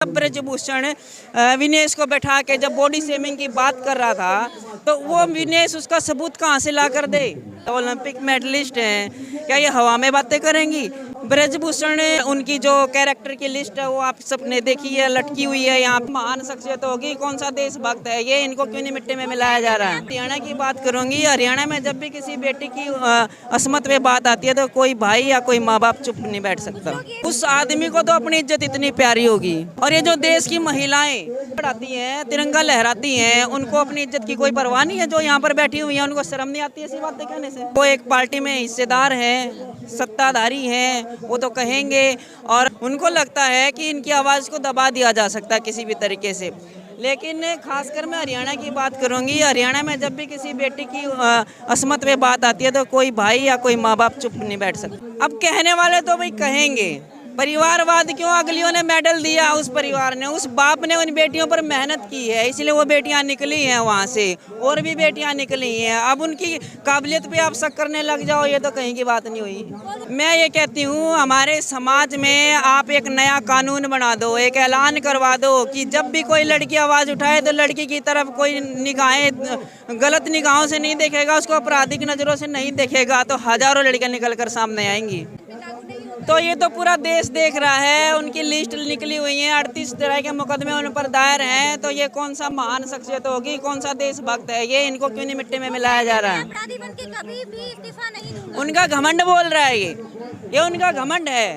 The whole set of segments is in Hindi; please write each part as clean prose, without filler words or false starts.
ब्रजभूषण विनेश को बैठा के जब बॉडी शेमिंग की बात कर रहा था तो वो विनेश उसका सबूत कहाँ से ला कर दे। ओलंपिक मेडलिस्ट हैं, क्या ये हवा में बातें करेंगी? ब्रजभूषण उनकी जो कैरेक्टर की लिस्ट है वो आप सबने देखी है, लटकी हुई है। यहाँ महान शख्सियत होगी, कौन सा देशभक्त है ये, इनको क्यों नहीं मिट्टी में मिलाया जा रहा है। हरियाणा की बात करूंगी, हरियाणा में जब भी किसी बेटी की असमत में बात आती है तो कोई भाई या कोई माँ बाप चुप नहीं बैठ सकता। उस आदमी को तो अपनी इज्जत इतनी प्यारी होगी। और ये जो देश की महिलाएं बढ़ाती हैं, तिरंगा लहराती हैं, उनको अपनी इज्जत की कोई परवाह नहीं है। जो यहाँ पर बैठी हुई है उनको शर्म नहीं आती ऐसी बातें कहने से। वो एक पार्टी में हिस्सेदार हैं, सत्ताधारी हैं, वो तो कहेंगे। और उनको लगता है कि इनकी आवाज़ को दबा दिया जा सकता है किसी भी तरीके से। लेकिन खासकर मैं हरियाणा की बात करूंगी, हरियाणा में जब भी किसी बेटी की असमत में बात आती है तो कोई भाई या कोई माँ बाप चुप नहीं बैठ सकता। अब कहने वाले तो भाई कहेंगे, परिवारवाद क्यों अगलियों ने मेडल दिया, उस परिवार ने, उस बाप ने उन बेटियों पर मेहनत की है, इसलिए वो बेटियां निकली हैं वहाँ से, और भी बेटियां निकली हैं। अब उनकी काबिलियत पे आप शक करने लग जाओ, ये तो कहीं की बात नहीं हुई। मैं ये कहती हूँ, हमारे समाज में आप एक नया कानून बना दो, एक ऐलान करवा दो कि जब भी कोई लड़की आवाज़ उठाए तो लड़की की तरफ कोई निगाहें गलत निगाहों से नहीं देखेगा, उसको आपराधिक नज़रों से नहीं देखेगा, तो हज़ारों लड़कियाँ निकल कर सामने आएंगी। तो ये तो पूरा देश देख रहा है, उनकी लिस्ट निकली हुई है, 38 तरह के मुकदमे उन पर दायर हैं। तो ये कौन सा महान शख्सियत होगी, कौन सा देशभक्त है ये, इनको क्यों नहीं मिट्टी में मिलाया जा रहा है? कभी भी इस्तीफा नहीं दूंगा। उनका घमंड बोल रहा है ये उनका घमंड है।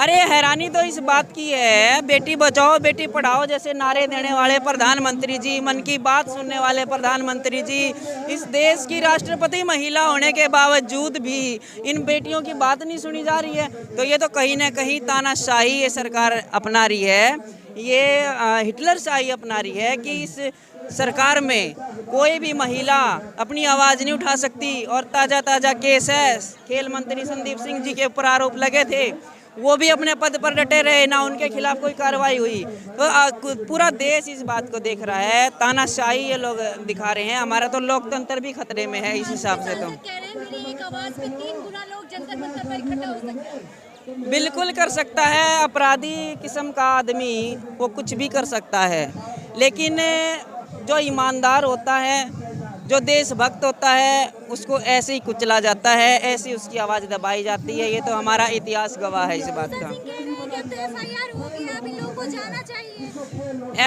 अरे हैरानी तो इस बात की है, बेटी बचाओ बेटी पढ़ाओ जैसे नारे देने वाले प्रधानमंत्री जी, मन की बात सुनने वाले प्रधानमंत्री जी, इस देश की राष्ट्रपति महिला होने के बावजूद भी इन बेटियों की बात नहीं सुनी जा रही है। तो ये तो कहीं ना कहीं तानाशाही ये सरकार अपना रही है, ये हिटलर शाही अपना रही है कि इस सरकार में कोई भी महिला अपनी आवाज़ नहीं उठा सकती। और ताज़ा केस है, खेल मंत्री संदीप सिंह जी के ऊपर आरोप लगे थे, वो भी अपने पद पर डटे रहे, ना उनके खिलाफ कोई कार्रवाई हुई। तो पूरा देश इस बात को देख रहा है, तानाशाही ये लोग दिखा रहे हैं। हमारा तो लोकतंत्र भी खतरे में है इस हिसाब से। तो बिल्कुल कर सकता है, अपराधी किस्म का आदमी वो कुछ भी कर सकता है, लेकिन जो ईमानदार होता है, जो देशभक्त होता है, उसको ऐसे ही कुचला जाता है, ऐसी उसकी आवाज़ दबाई जाती है। ये तो हमारा इतिहास गवाह है इस बात का।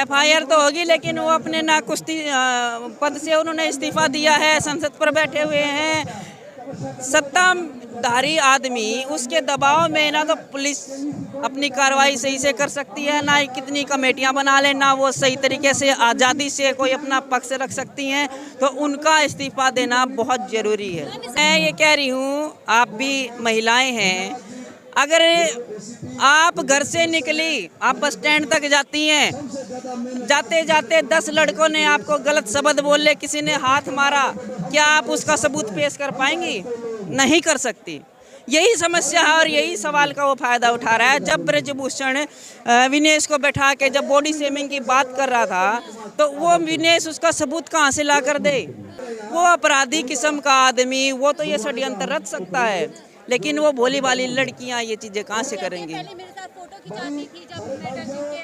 FIR तो होगी, लेकिन वो अपने नाकुश्ती पद से उन्होंने इस्तीफा दिया है, संसद पर बैठे हुए हैं। सत्ताधारी आदमी, उसके दबाव में ना तो पुलिस अपनी कार्रवाई सही से कर सकती है, ना ही कितनी कमेटियां बना ले, ना वो सही तरीके से आज़ादी से कोई अपना पक्ष रख सकती हैं। तो उनका इस्तीफा देना बहुत ज़रूरी है। मैं ये कह रही हूँ, आप भी महिलाएं हैं, अगर आप घर से निकली, आप बस स्टैंड तक जाती हैं, जाते जाते 10 लड़कों ने आपको गलत शब्द बोले, किसी ने हाथ मारा, क्या आप उसका सबूत पेश कर पाएंगी? नहीं कर सकती। यही समस्या है और यही सवाल का वो फ़ायदा उठा रहा है। जब ब्रजभूषण विनेश को बैठा के जब बॉडी शेमिंग की बात कर रहा था तो वो विनेश उसका सबूत कहाँ से ला कर दे? वो अपराधी किस्म का आदमी, वो तो ये षड्यंत्र रच सकता है, लेकिन वो भोली भाली लड़कियां ये चीज़ें कहाँ से करेंगी?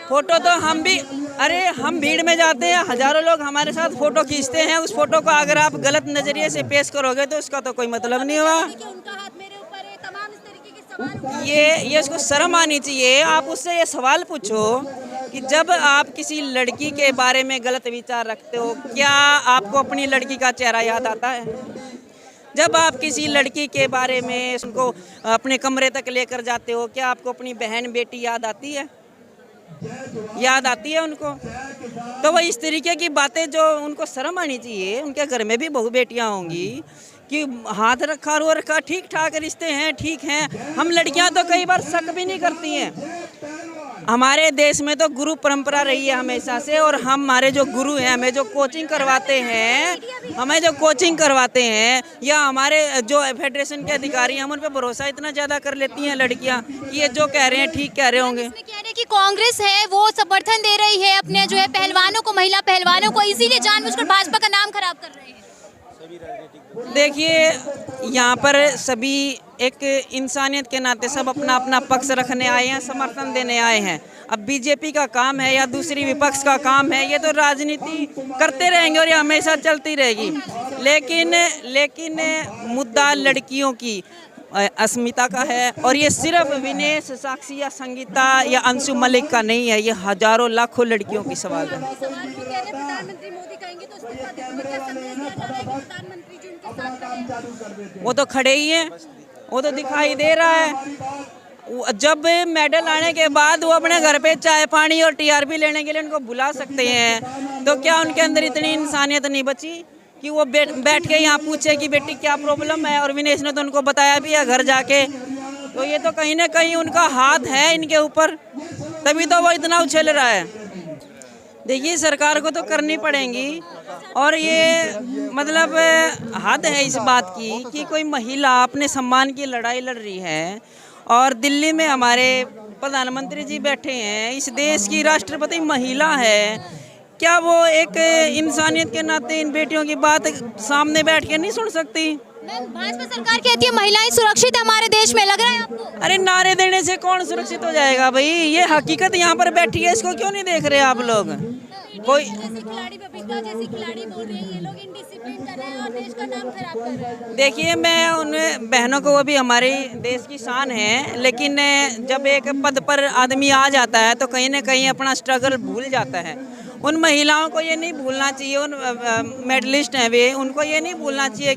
फोटो तो हम भी, अरे हम भीड़ में जाते हैं, हजारों लोग हमारे साथ फोटो खींचते हैं। उस फोटो को अगर आप गलत नजरिए से पेश करोगे तो उसका तो कोई मतलब नहीं हुआ। ये उसको शर्म आनी चाहिए। आप उससे ये सवाल पूछो कि जब आप किसी लड़की के बारे में गलत विचार रखते हो, क्या आपको अपनी लड़की का चेहरा याद आता है? जब आप किसी लड़की के बारे में उनको अपने कमरे तक लेकर जाते हो, क्या आपको अपनी बहन बेटी याद आती है? याद आती है उनको? तो वो इस तरीके की बातें जो उनको शर्म आनी चाहिए। उनके घर में भी बहू बेटियां होंगी कि हाथ रखा रो रखा, ठीक ठाक रिश्ते हैं, ठीक हैं। हम लड़कियां तो कई बार शक भी नहीं करती हैं। हमारे देश में तो गुरु परंपरा रही है हमेशा से, और हमारे जो गुरु हैं, हमें जो कोचिंग करवाते हैं या हमारे जो फेडरेशन के अधिकारी हैं, हम उन पर भरोसा इतना ज़्यादा कर लेती हैं लड़कियां कि ये जो कह रहे हैं ठीक कह रहे होंगे। कह रहे कि कांग्रेस है वो समर्थन दे रही है अपने जो है पहलवानों को, महिला पहलवानों को, इसीलिए जानबूझकर भाजपा का नाम खराब कर रहे हैं। देखिए, यहाँ पर सभी एक इंसानियत के नाते सब अपना अपना पक्ष रखने आए हैं, समर्थन देने आए हैं। अब बीजेपी का काम है या दूसरी विपक्ष का काम है, ये तो राजनीति करते रहेंगे और ये हमेशा चलती रहेगी। लेकिन मुद्दा लड़कियों की अस्मिता का है, और ये सिर्फ विनेश, साक्षी या संगीता या अंशु मलिक का नहीं है, ये हजारों लाखों लड़कियों की सवाल है। सवाल वो कह रहे हैं प्रधानमंत्री मोदी कहेंगे तो इस्तीफा दे देंगे, क्या संदेश दिया जा रहा है कि प्रधानमंत्री जी उनके साथ खड़े हैं? वो तो खड़े ही हैं, वो तो दिखाई दे रहा है। जब मेडल आने के बाद वो अपने घर पे चाय पानी और टीआरपी लेने के लिए उनको बुला सकते हैं, तो क्या उनके अंदर इतनी इंसानियत नहीं बची कि वो बैठ के यहाँ पूछे कि बेटी क्या प्रॉब्लम है? और विनेश ने तो उनको बताया भी है घर जाके। तो ये तो कहीं ना कहीं उनका हाथ है इनके ऊपर, तभी तो वो इतना उछल रहा है। देखिए, सरकार को तो करनी पड़ेंगी, और ये मतलब हद है इस बात की कि कोई महिला अपने सम्मान की लड़ाई लड़ रही है, और दिल्ली में हमारे प्रधानमंत्री जी बैठे हैं, इस देश की राष्ट्रपति महिला है। क्या वो एक इंसानियत के नाते इन बेटियों की बात सामने बैठ के नहीं सुन सकती? मैम, भाजपा सरकार कहती है महिलाएं सुरक्षित है हमारे देश में, लग रहा है आपको? अरे, नारे देने से कौन सुरक्षित हो जाएगा भाई? ये हकीकत यहाँ पर बैठी है, इसको क्यों नहीं देख रहे आप लोग? कोई जैसे खिलाड़ी, बबीता जैसी खिलाड़ी बोल रही है ये लोग इनडिसिप्लिन कर रहे हैं और देश का नाम खराब कर रहे हैं। देखिए, मैं उन बहनों को, वो भी हमारे देश की शान है, लेकिन जब एक पद पर आदमी आ जाता है तो कहीं ना कहीं अपना स्ट्रगल भूल जाता है। उन महिलाओं को ये नहीं भूलना चाहिए, उन मेडलिस्ट हैं वे, उनको ये नहीं भूलना चाहिए